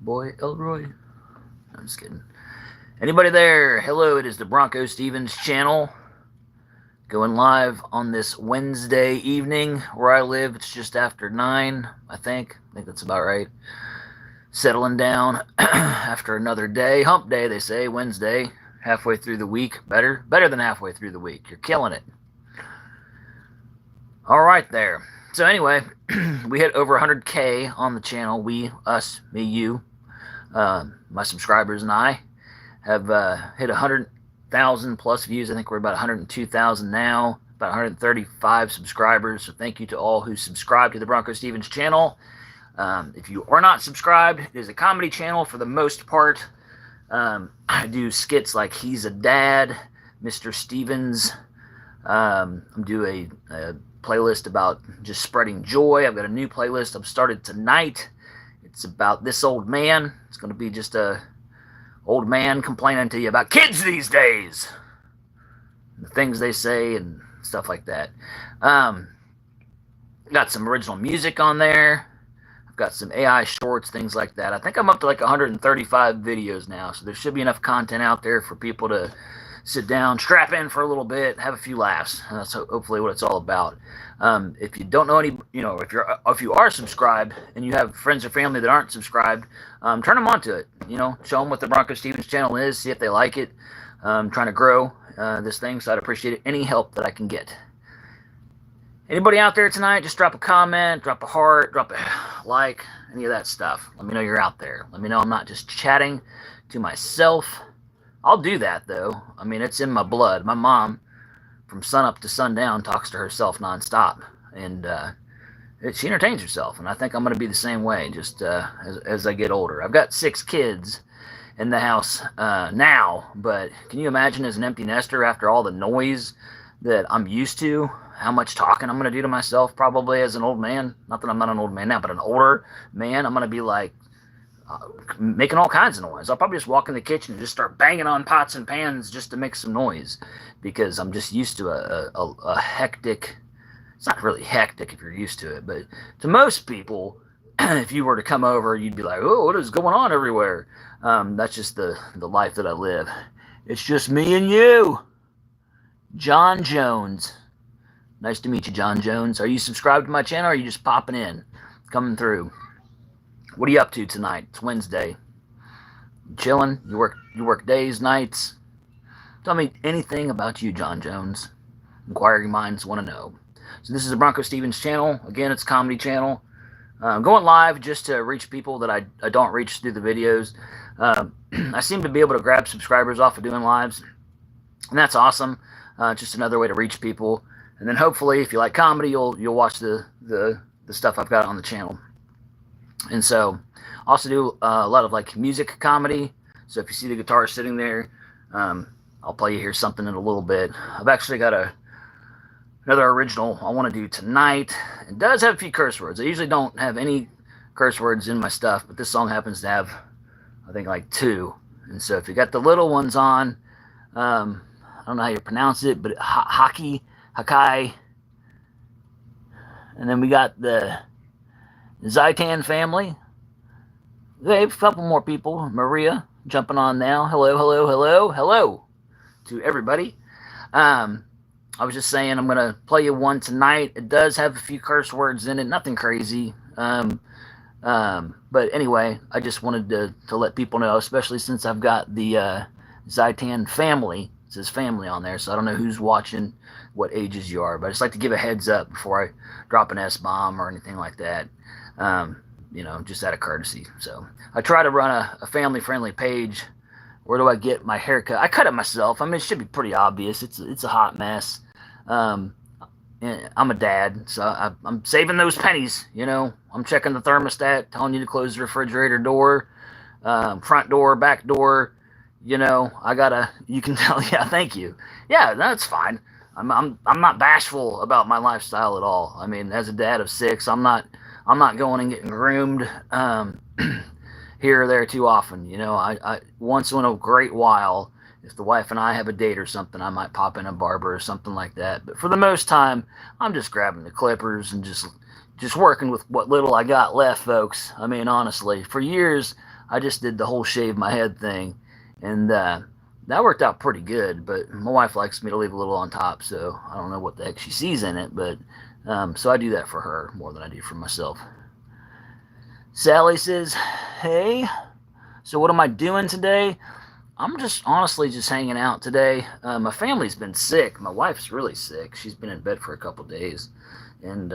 boy Elroy. I'm just kidding. Anybody there? Hello, it is the BroncoStevens channel. Going live on this Wednesday evening where I live. It's just after 9, I think. I think that's about right. Settling down after another day. Hump day, they say. Wednesday. Halfway through the week. Better than halfway through the week. You're killing it. All right there. So anyway, we hit over 100K on the channel. We, us, me, you, my subscribers and I have hit 100,000 plus views. I think we're about 102,000 now, about 135 subscribers. So thank you to all who subscribe to the BroncoStevens channel. If you are not subscribed, it is a comedy channel for the most part. I do skits like He's a Dad, Mr. Stevens. I'm doing a playlist about just spreading joy. I've got a new playlist I've started tonight. It's about this old man. It's going to be just a old man complaining to you about kids these days, the things they say and stuff like that. Got some original music on there. I've got some AI shorts, things like that. I think I'm up to like 135 videos now, so there should be enough content out there for people to sit down, strap in for a little bit, have a few laughs. And that's hopefully what it's all about. If you don't know any, if you are subscribed and you have friends or family that aren't subscribed, turn them onto it. Show them what the BroncoStevens channel is, see if they like it. I'm trying to grow this thing, so I'd appreciate any help that I can get. Anybody out there tonight, just drop a comment, drop a heart, drop a like, any of that stuff. Let me know you're out there. Let me know I'm not just chatting to myself. I'll do that, though. I mean, it's in my blood. My mom, from sunup to sundown, talks to herself nonstop. And she entertains herself. And I think I'm going to be the same way just as I get older. I've got 6 kids in the house now. But can you imagine as an empty nester after all the noise that I'm used to, how much talking I'm going to do to myself probably as an old man? Not that I'm not an old man now, but an older man. I'm going to be like, making all kinds of noise. I'll probably just walk in the kitchen and just start banging on pots and pans just to make some noise because I'm just used to a hectic. It's not really hectic if you're used to it, but to most people, if you were to come over, you'd be like, "Oh, what is going on everywhere?" That's just the life that I live. It's just me and you, John Jones. Nice to meet you, John Jones. Are you subscribed to my channel, or are you just popping in, coming through? What are you up to tonight? It's Wednesday. You chilling? You work days, nights? Tell me anything about you, John Jones. Inquiring minds want to know. So this is the BroncoStevens channel. Again, it's a comedy channel. I'm going live just to reach people that I don't reach through the videos. I seem to be able to grab subscribers off of doing lives, and that's awesome. Just another way to reach people. And then hopefully, if you like comedy, you'll watch the stuff I've got on the channel. And so, also do a lot of like music comedy. So if you see the guitar sitting there, I'll play you here something in a little bit. I've actually got another original I want to do tonight. It does have a few curse words. I usually don't have any curse words in my stuff, but this song happens to have, I think, like 2. And so if you got the little ones on, I don't know how you pronounce it, but Hakai. And then we got the Zaitan family. Hey, a couple more people. Maria jumping on now. Hello to everybody. I was just saying I'm going to play you one tonight. It does have a few curse words in it. Nothing crazy. But anyway, I just wanted to let people know, especially since I've got the Zaitan family. It says family on there, so I don't know who's watching, what ages you are. But I just like to give a heads up before I drop an S-bomb or anything like that. Just out of courtesy. So I try to run a family-friendly page. Where do I get my haircut? I cut it myself. I mean, it should be pretty obvious. It's a hot mess. I'm a dad, so I'm saving those pennies. I'm checking the thermostat, telling you to close the refrigerator door, front door, back door. You can tell. Yeah, thank you. Yeah, that's fine. I'm not bashful about my lifestyle at all. I mean, as a dad of 6, I'm not going and getting groomed here or there too often. I once in a great while, if the wife and I have a date or something, I might pop in a barber or something like that. But for the most time, I'm just grabbing the clippers and just working with what little I got left, folks. I mean, honestly, for years, I just did the whole shave my head thing, and that worked out pretty good. But my wife likes me to leave a little on top, so I don't know what the heck she sees in it, but so I do that for her more than I do for myself. Sally says, "Hey, so what am I doing today? I'm just honestly just hanging out today. My family's been sick. My wife's really sick. She's been in bed for a couple days, and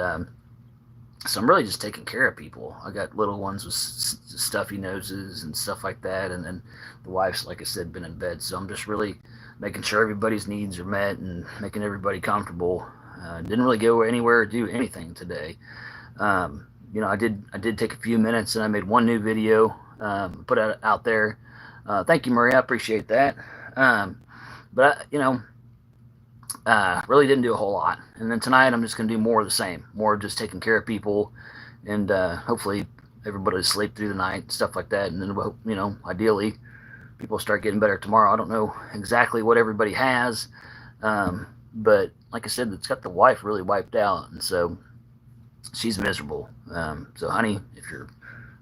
so I'm really just taking care of people. I got little ones with stuffy noses and stuff like that, and then the wife's, like I said, been in bed. So I'm just really making sure everybody's needs are met and making everybody comfortable. Didn't really go anywhere or do anything today. I did take a few minutes, and I made one new video, put it out there. Thank you, Maria. I appreciate that. But really didn't do a whole lot. And then tonight I'm just going to do more of the same, more just taking care of people, and hopefully everybody will sleep through the night, stuff like that. And then, ideally people start getting better tomorrow. I don't know exactly what everybody has, but like I said, it's got the wife really wiped out, and so she's miserable. So honey, if you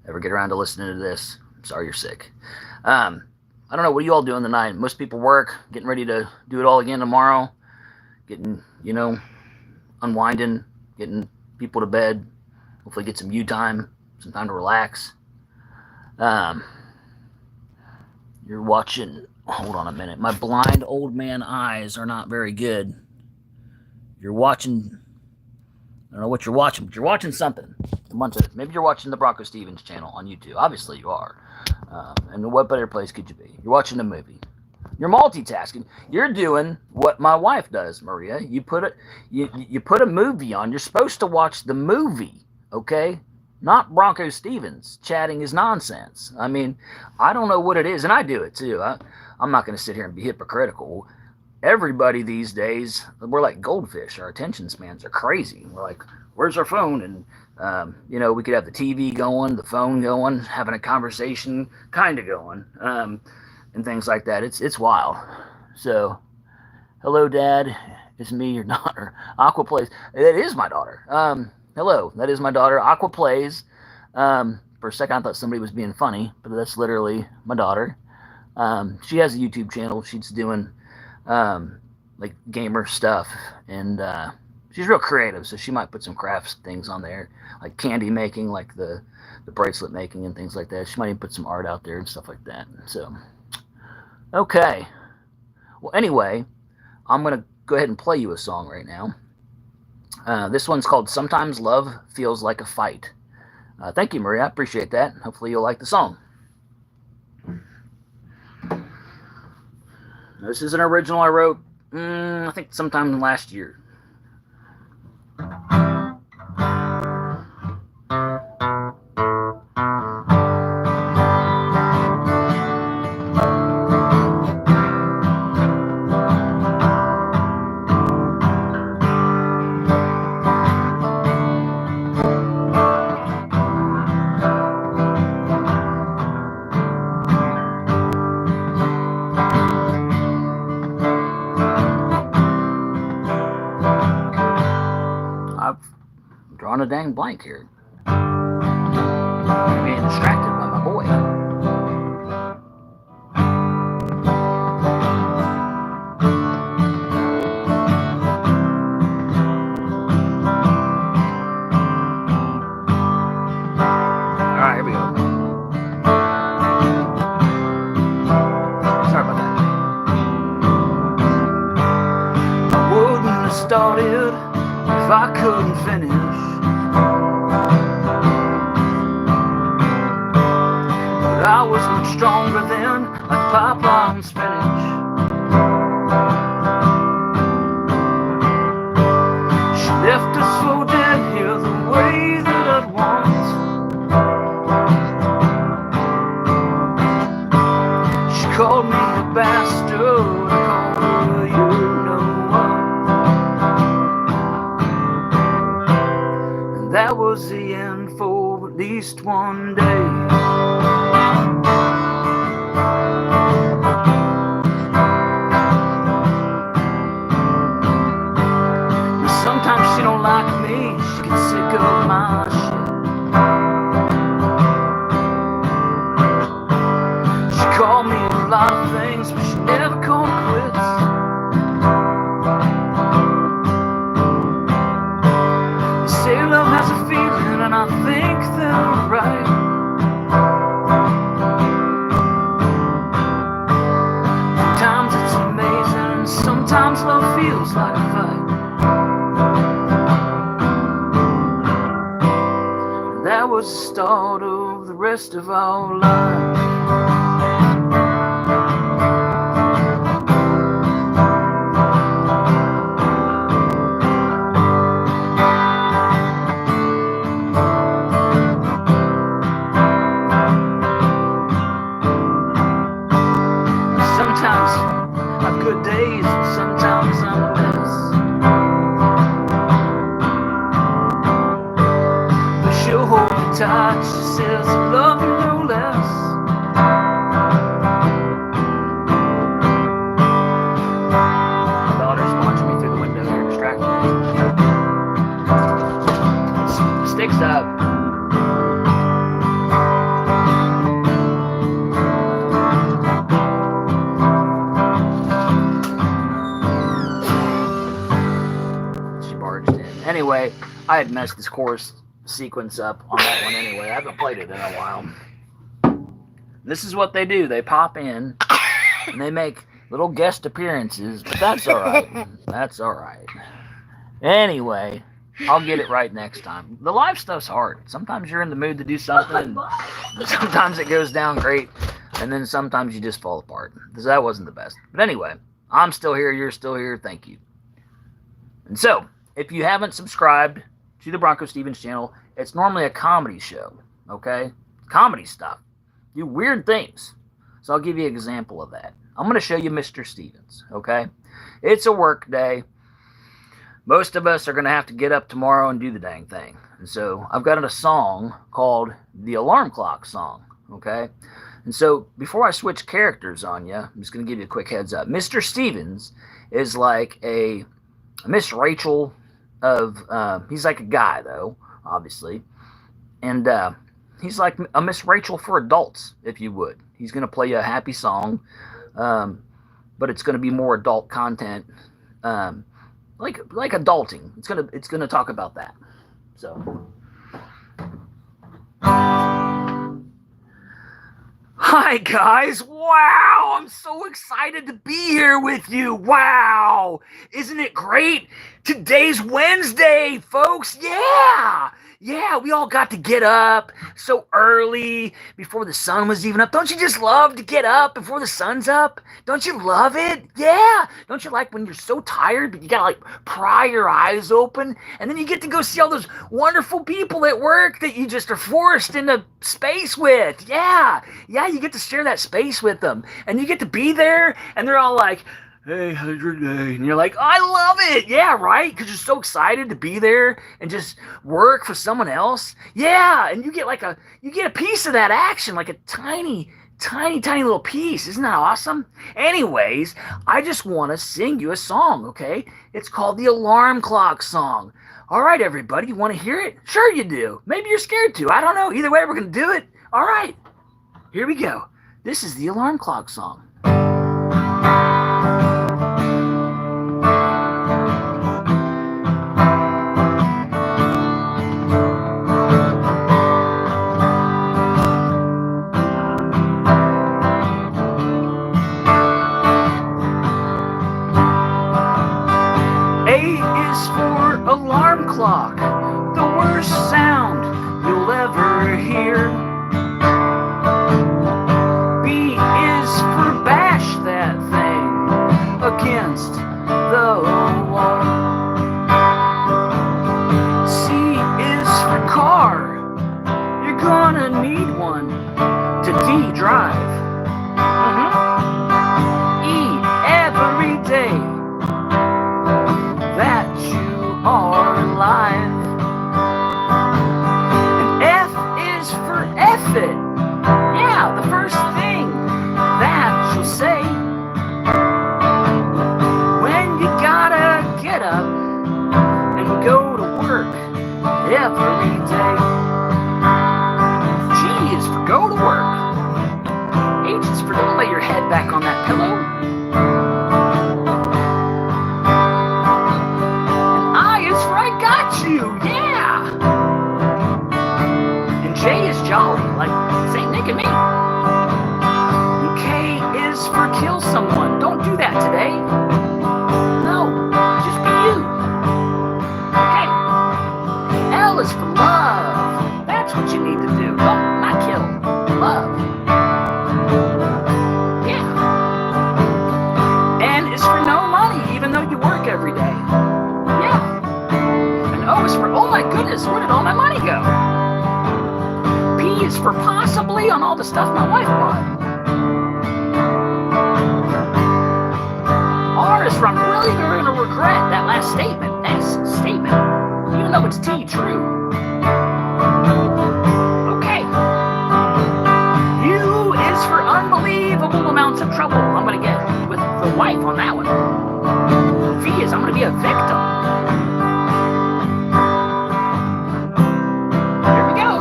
ever get around to listening to this, I'm sorry you're sick. I don't know, what are you all doing tonight? Most people work, getting ready to do it all again tomorrow, getting, unwinding, getting people to bed, hopefully get some you time, some time to relax. You're watching, hold on a minute, my blind old man eyes are not very good. You're watching, I don't know what you're watching, but you're watching something. Maybe you're watching the BroncoStevens channel on YouTube. Obviously you are. And what better place could you be? You're watching a movie. You're multitasking. You're doing what my wife does, Maria. You put a movie on. You're supposed to watch the movie, okay? Not BroncoStevens. Chatting is nonsense. I mean, I don't know what it is, and I do it too. I'm not going to sit here and be hypocritical. Everybody these days, we're like goldfish. Our attention spans are crazy. We're like, where's our phone? And we could have the TV going, the phone going, having a conversation kind of going, and things like that. It's wild. So, hello, Dad. It's me, your daughter. Aqua Plays. It is my daughter. Hello, that is my daughter. Aqua Plays. For a second, I thought somebody was being funny, but that's literally my daughter. She has a YouTube channel. She's doing like gamer stuff, and she's real creative, so she might put some crafts things on there, like candy making, like the bracelet making and things like that. She might even put some art out there and stuff like that. So, okay. Well, anyway, I'm going to go ahead and play you a song right now. This one's called Sometimes Love Feels Like a Fight. Thank you, Maria. I appreciate that. Hopefully you'll like the song. This is an original I wrote, I think sometime last year. Drawing a dang blank here. Being distracted by my boy. Alright, here we go. Sorry about that. I wouldn't have started if I couldn't finish. I was much stronger then, like pipeline spinach. She left us for dead here the way that I'd want. She called me a bastard, I called her you know what. And that was the end for at least one day. lot of things, but she never called quits. They say love has a feeling, and I think they're right. Sometimes it's amazing, and sometimes love feels like a fight. That was the start of the rest of our lives. Sometimes I have good days, and sometimes I'm a mess. But she'll hold me tight, she says, I love you no less. My daughter's watching me through the window here, distracting me. Sticks up. Anyway, I had messed this chorus sequence up on that one anyway. I haven't played it in a while. This is what they do. They pop in and they make little guest appearances, but that's all right. That's all right. Anyway, I'll get it right next time. The live stuff's hard. Sometimes you're in the mood to do something, and sometimes it goes down great, and then sometimes you just fall apart. Because that wasn't the best. But anyway, I'm still here. You're still here. Thank you. And so, if you haven't subscribed to the BroncoStevens channel, it's normally a comedy show, okay? Comedy stuff. Do weird things. So I'll give you an example of that. I'm going to show you Mr. Stevens, okay? It's a work day. Most of us are going to have to get up tomorrow and do the dang thing. And so I've got a song called the Alarm Clock Song, okay? And so before I switch characters on you, I'm just going to give you a quick heads up. Mr. Stevens is like a Miss Rachel of, he's like a guy though, obviously, and he's like a Miss Rachel for adults, if you would. He's going to play you a happy song, but it's going to be more adult content, like adulting. It's gonna talk about that. So, hi guys! Wow, I'm so excited to be here with you. Wow, isn't it great? Today's Wednesday, folks. Yeah, we all got to get up so early before the sun was even up. Don't you just love to get up before the sun's up? Don't you love it? Yeah. Don't you like when you're so tired, but you gotta like pry your eyes open, and then you get to go see all those wonderful people at work that you just are forced into space with. Yeah, you get to share that space with them, and you get to be there, and they're all like, hey, how's your day? And you're like, I love it. Yeah, right? Because you're so excited to be there and just work for someone else. Yeah, and you get a piece of that action, like a tiny little piece. Isn't that awesome? Anyways, I just want to sing you a song, okay? It's called the Alarm Clock Song. All right, everybody, you want to hear it? Sure you do. Maybe you're scared to. I don't know. Either way, we're going to do it. All right, here we go. This is the Alarm Clock Song. Alarm clock, the worst sound you'll ever hear. B is for bash that thing against the wall. C is for car, you're gonna need one to D-drive. E, every day that you are alive. And F is for F it. Yeah, the first thing that you'll say when you gotta get up and go to work every day. G is for go to work. back on that pillow. And I is for I got you, yeah. And J is jolly, like Saint Nick and me. And K is for kill someone. Don't do that today. No, just be you. Okay. L is for love. That's what you need to do. Don't not kill. Love. Yeah. N is for no money, even though you work every day. Yeah. And O is for, oh my goodness, where did all my money go? P is for possibly on all the stuff my wife bought. R is for I'm really going to regret that last statement. S, statement. Even though it's T, true. Okay. U is for unbelievable amounts of trouble I'm going to get with the wife on that one. V is I'm going to be a victim. Here we go.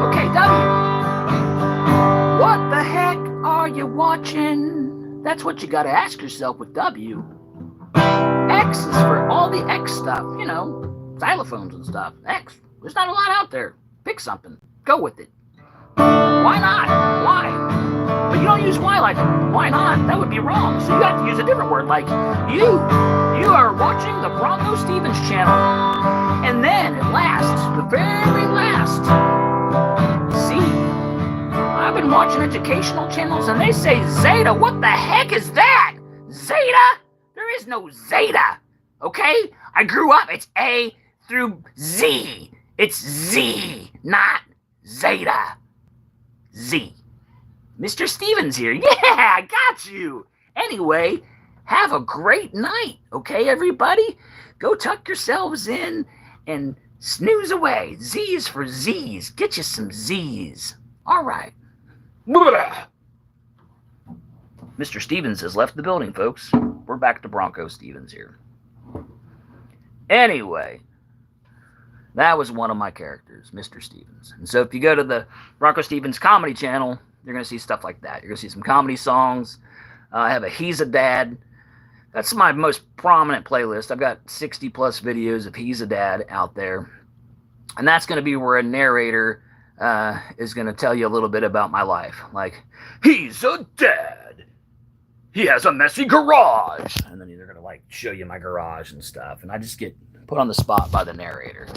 Okay, W. What the heck are you watching? That's what you got to ask yourself with W. X is for all the X stuff, you know, xylophones and stuff. X. There's not a lot out there. Pick something. Go with it. Why not? Why? But you don't use Y like, why not? That would be wrong. So you have to use a different word like you. You are watching the BroncoStevens channel. And then at last, the very last, Z. I've been watching educational channels and they say Zeta. What the heck is that? Zeta? There is no Zeta. Okay? I grew up. It's A through Z. It's Z, not Zeta. Z. Mr. Stevens here. Yeah, I got you. Anyway, have a great night. Okay, everybody? Go tuck yourselves in and snooze away. Z is for Z's. Get you some Z's. All right. Mr. Stevens has left the building, folks. We're back to BroncoStevens here. Anyway, that was one of my characters, Mr. Stevens. And so if you go to the BroncoStevens comedy channel, you're going to see stuff like that. You're going to see some comedy songs. I have a He's a Dad. That's my most prominent playlist. I've got 60 plus videos of He's a Dad out there. And that's going to be where a narrator is going to tell you a little bit about my life. Like, he's a dad. He has a messy garage. And then they're going to like show you my garage and stuff. And I just get put on the spot by the narrator.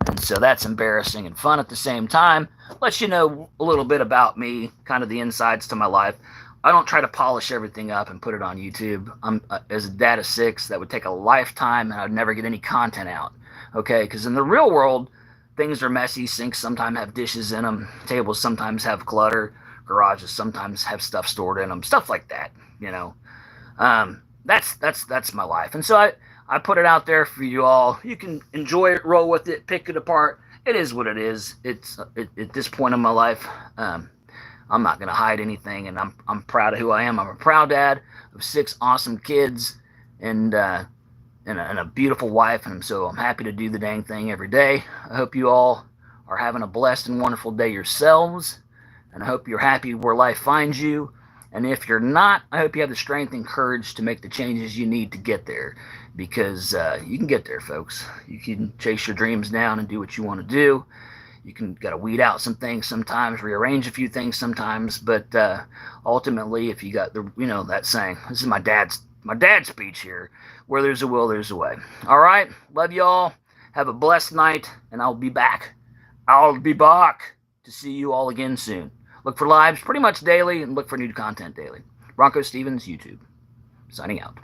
And so that's embarrassing and fun at the same time. Lets you know a little bit about me, kind of the insides to my life. I don't try to polish everything up and put it on YouTube. I'm as a dad of 6, that would take a lifetime and I'd never get any content out. Okay, because in the real world, things are messy. Sinks sometimes have dishes in them. Tables sometimes have clutter. Garages sometimes have stuff stored in them. Stuff like that, you know. That's my life. And so I put it out there for you all. You can enjoy it, roll with it, pick it apart. It is what it is. It's at this point in my life, I'm not going to hide anything, and I'm proud of who I am. I'm a proud dad of 6 awesome kids and a beautiful wife, and so I'm happy to do the dang thing every day. I hope you all are having a blessed and wonderful day yourselves, and I hope you're happy where life finds you. And if you're not, I hope you have the strength and courage to make the changes you need to get there, because you can get there, folks. You can chase your dreams down and do what you want to do. You can got to weed out some things sometimes, rearrange a few things sometimes, but ultimately, if you got the, you know, that saying, this is my dad's speech here, where there's a will, there's a way. All right, love y'all. Have a blessed night, and I'll be back. I'll be back to see you all again soon. Look for lives pretty much daily, and look for new content daily. BroncoStevens YouTube. Signing out.